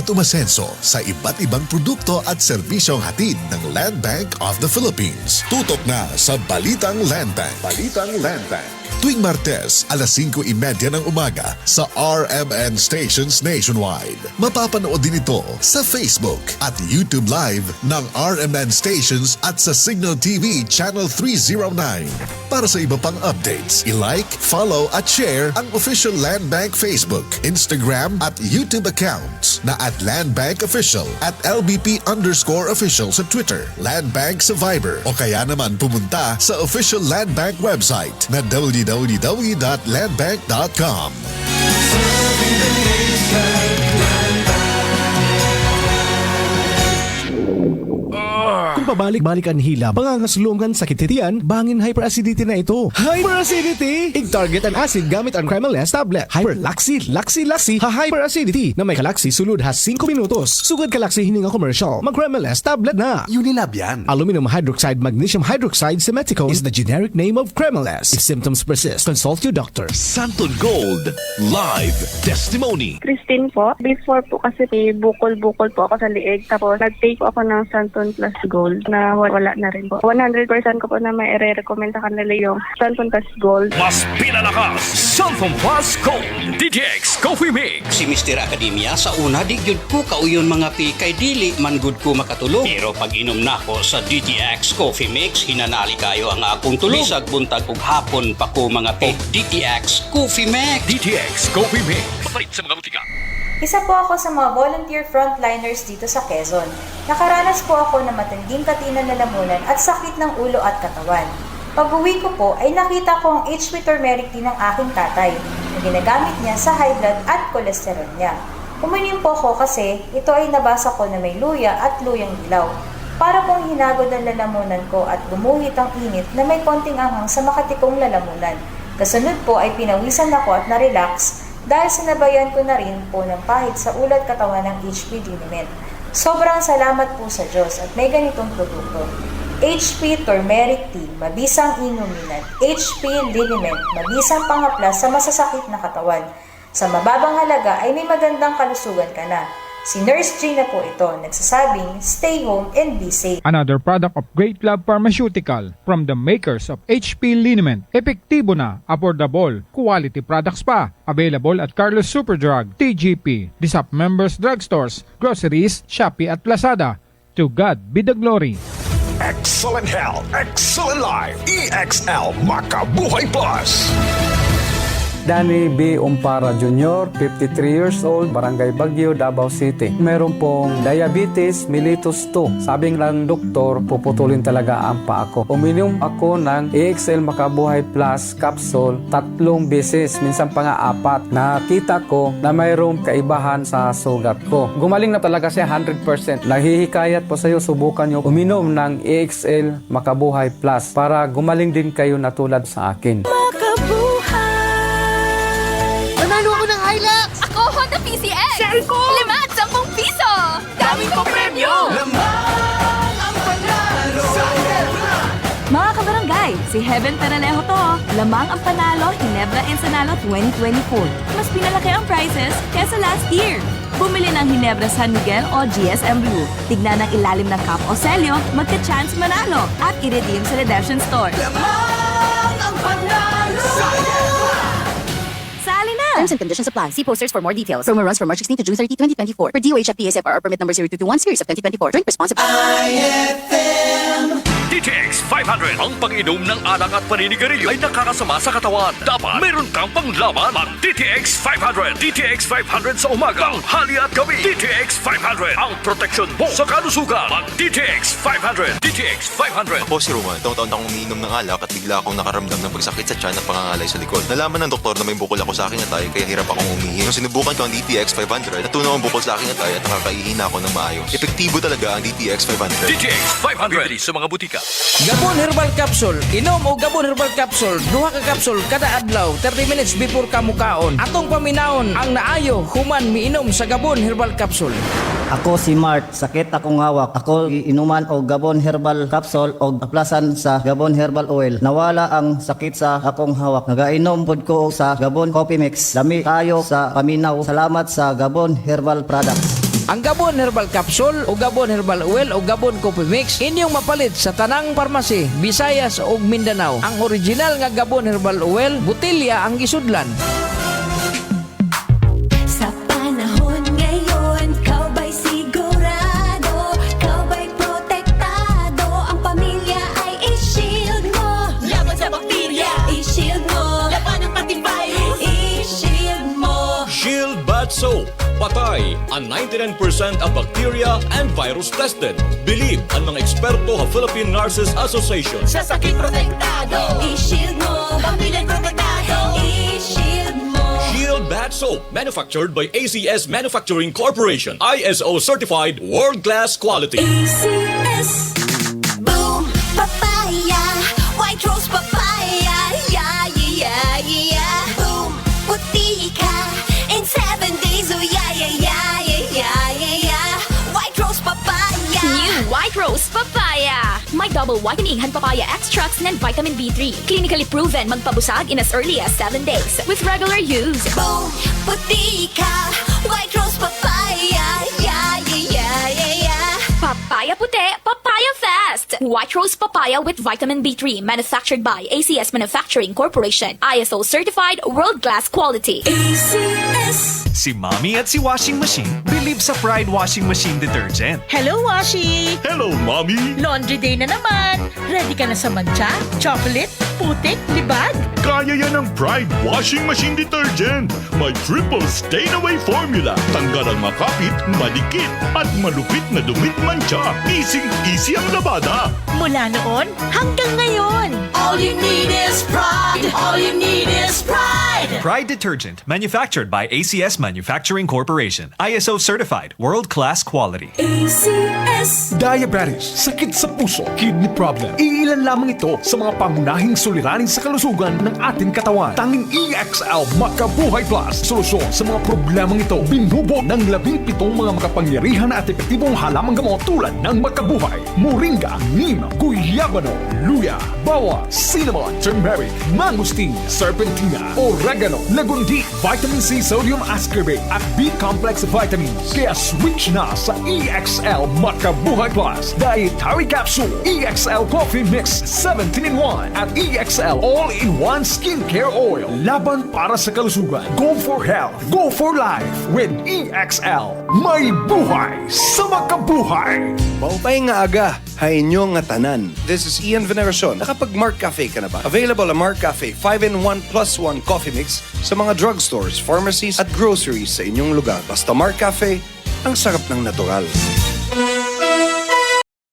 at umasenso sa iba't ibang produkto at serbisyong hatid ng Land Bank of the Philippines. Tutok na sa Balitang Land Bank. Balitang Land Bank. Tuwing Martes, alas 5:30 ng umaga sa RMN Stations Nationwide. Mapapanood din ito sa Facebook at YouTube Live ng RMN Stations at sa Signal TV Channel 309. Para sa iba pang updates, i-like, follow at share ang official Land Bank Facebook, Instagram at YouTube accounts na at Land Bank Official at LBP_official sa Twitter, Land Bank sa Viber o kaya naman pumunta sa official Land Bank website na www.landbank.com. Kung pabalik-balik ang hila, pangangaslungan sakit titian, bangin hyperacidity na ito. Hyperacidity! I-target ang acid gamit ang Cremeles tablet. Hyperlaxi, laxi, hyperacidity na may kalaksi sulod has 5 minutos. Sugod kalaksi hininga commercial, mag-Cremeles tablet na. Unilab yan. Aluminum hydroxide, magnesium hydroxide, simeticone is the generic name of Cremeles. If symptoms persist, consult your doctor. Santon Gold Live Testimony. Christine po. Before po kasi may bukol-bukol po ako sa liig. Tapos nag-take po ako ng Santon Plus Gold na wala na rin po. 100% ko po na may i-recommend sa kanila yung Santon Plus Gold. Mas pinalakas Santon Plus Gold DTX Coffee Mix. Si Mr. Academia sa una di gyud ko kauyon mga kay dili man gud ko makatulog. Pero pag inom na ko sa DTX Coffee Mix, hinanali kayo ang akong tulog. Bisag buntag ug hapon pa ko mga DTX Coffee Mix. DTX Coffee Mix. Mabait sa mga butika. Isa po ako sa mga volunteer frontliners dito sa Quezon. Nakaranas po ako ng matinding katina na lamunan at sakit ng ulo at katawan. Pag-uwi ko po ay nakita ko ang HP turmeric tea ng aking tatay na ginagamit niya sa high blood at kolesterol niya. Uminom po ako kasi ito ay nabasa ko na may luya at luyang dilaw. Para pong hinagod ang lalamunan ko at gumuhit ang init na may konting anghang sa makatikong lalamunan. Kasunod po ay pinawisan ako at na-relax dahil sinabayan ko na rin po ng pahid sa ulat katawan ng HP Liniment. Sobrang salamat po sa Diyos at may ganitong produkto. HP Turmeric Tea, mabisang inuminan. HP Liniment, mabisang pangaplas sa masasakit na katawan. Sa mababang halaga ay may magandang kalusugan ka na. Si Nurse Gina po ito, nagsasabing, stay home and be safe. Another product of Great Love Pharmaceutical from the makers of HP Liniment. Epektibo na, affordable, quality products pa. Available at Carlos Superdrug, TGP, DISAP members drugstores, groceries, Shopee at Lazada. To God be the glory. Excellent health, excellent life. EXL Makabuhay Plus. Danny B. Umpara Jr., 53 years old, Barangay Baguio, Davao City. Meron pong diabetes mellitus 2. Sabing lang doktor, puputulin talaga ang paa ko. Uminom ako ng EXL Makabuhay Plus capsule 3 beses, minsan pa nga 4. Nakita ko na mayroong kaibahan sa sugat ko. Gumaling na talaga siya 100%. Nahihikayat po sa iyo, subukan nyo uminom ng EXL Makabuhay Plus para gumaling din kayo na tulad sa akin. Nanalo ako ng Hilux! Ako, Honda PCX! Share ko! 5 at 10 piso! Dami ko premyo! Lamang ang panalo! Mga kabarangay, si Heaven Peralejo to. Lamang ang panalo, Ginebra Ensenado 2024. Mas pinalaki ang prizes kesa last year. Bumili ng Ginebra San Miguel o GSM Blue. Tignan ang ilalim ng cup o selyo, magka-chance manalo at i-redeem sa redemption store. Lamang ang panalo! Sali na! Terms and conditions apply. See posters for more details. Promo runs from March 16 to June 30, 2024. For DOH at PSFR permit number 0221 series of 2024. Drink responsibly. IFM DTX 500. Ang pang-inom ng alak at paninigarilyo ay nakakasama sa katawan. Dapat meron kang panglaban. Mag DTX 500. DTX 500 sa umaga, tanghali at gabi. DTX 500. Ang proteksyon mo sa kalusugan. Mag DTX 500. DTX 500. Ako si Roman. Taon-taon akong umiinom ng alak at bigla akong nakaramdam ng pagsakit sa tiyan at pangangalay sa likod. Nalaman ng doktor na may bukol ako sa aking atay kaya hirap akong umihi. Nung sinubukan ko ang DTX 500, natunaw ang bukol sa aking atay at nakakaihina ako ng maayos. Epektibo talaga ang DTX 500. DTX 500 sa mga butika. Gabon Herbal Capsule. Inom o Gabon Herbal Capsule. Duha ka capsule kada adlaw 30 minutes before kamukaon. Atong paminaon ang naayo human miinom sa Gabon Herbal Capsule. Ako si Mart, sakit akong hawak. Ako inuman og Gabon Herbal Capsule og aplasan sa Gabon Herbal Oil. Nawala ang sakit sa akong hawak. Nagainom pod ko sa Gabon Coffee Mix. Lami kayo sa paminaw. Salamat sa Gabon Herbal Products. Ang Gabon Herbal Capsule o Gabon Herbal Oil o Gabon Coffee Mix inyong mapalit sa tanang parmasi, Visayas ug Mindanao. Ang original nga Gabon Herbal Oil, butilya ang gisudlan. Sa panahon ngayon, kau ba'y sigurado? Kau ba'y protektado? Ang pamilya ay i-shield mo. Laban sa bakterya, i-shield mo. Laban ng pati virus, i-shield mo. Shield Bat Soap. Patay ang 99% ang bacteria and virus tested. Believe ang mga eksperto sa Philippine Nurses Association. Sa sakit protektado, i-shield mo. Pamilyang protektado, i-shield mo. Shield Bat Soap, manufactured by ACS Manufacturing Corporation. ISO certified, world-class quality. ACS. Boom, papaya. White rose papaya. Yeah, yeah, yeah. Boom, puti ka. In 7 days, oh yeah, yeah, yeah, yeah, yeah, yeah. White rose papaya. New White Rose Papaya. May double whitening hand papaya extracts and vitamin B3. Clinically proven magpabusag in as early as 7 days with regular use. Boom, puti ka. White rose papaya. Yeah, yeah, yeah, yeah, yeah. Papaya puti, papaya fast. White Rose Papaya with vitamin B3 manufactured by ACS Manufacturing Corporation. ISO certified, world-class quality. ACS. Si Mommy at si Washing Machine believe sa Pride Washing Machine Detergent. Hello, Washi! Hello, Mommy! Laundry day na naman! Ready ka na sa mancha, chocolate, putik, libag? Kaya yan ang Pride Washing Machine Detergent. May triple stain-away formula. Tanggal ang makapit, madikit, at malupit na dumit mancha. Easy ang labada. Mula noon hanggang ngayon. All you need is pride! All you need is pride! Pride Detergent, manufactured by ACS Manufacturing Corporation. ISO certified, world-class quality. ACS. Diabetes, sakit sa puso, kidney problem. Iilan lamang ito sa mga pangunahing suliranin sa kalusugan ng ating katawan. Tanging EXL Makabuhay Plus. Solusyon sa mga problemang ito. Binubuo ng 17 mga makapangyarihan at epektibong halamang gamot tulad ng Makabuhay, Moringa, Neem, Guyabano, Luya, Bawang, Cinnamon, Turmeric, Mangosteen, Serpentina, Oregano, Lagundi, Vitamin C, Sodium Ascorbate at B-complex vitamins. Kaya switch na sa EXL Makabuhay Plus Dietary Capsule, EXL Coffee Mix 17-in-1 at EXL All-in-1 Skincare Oil. Laban para sa kalusugan. Go for health. Go for life with EXL. May buhay sa makabuhay. Maupay nga aga, hain nyo nga tanan. This is Ian Veneracion. Nakapag Mark Cafe ka na ba? Available ang Mark Cafe 5-in-1+1 coffee mix sa mga drugstores, pharmacies at groceries sa inyong lugar. Basta Mark Cafe, ang sarap ng natural.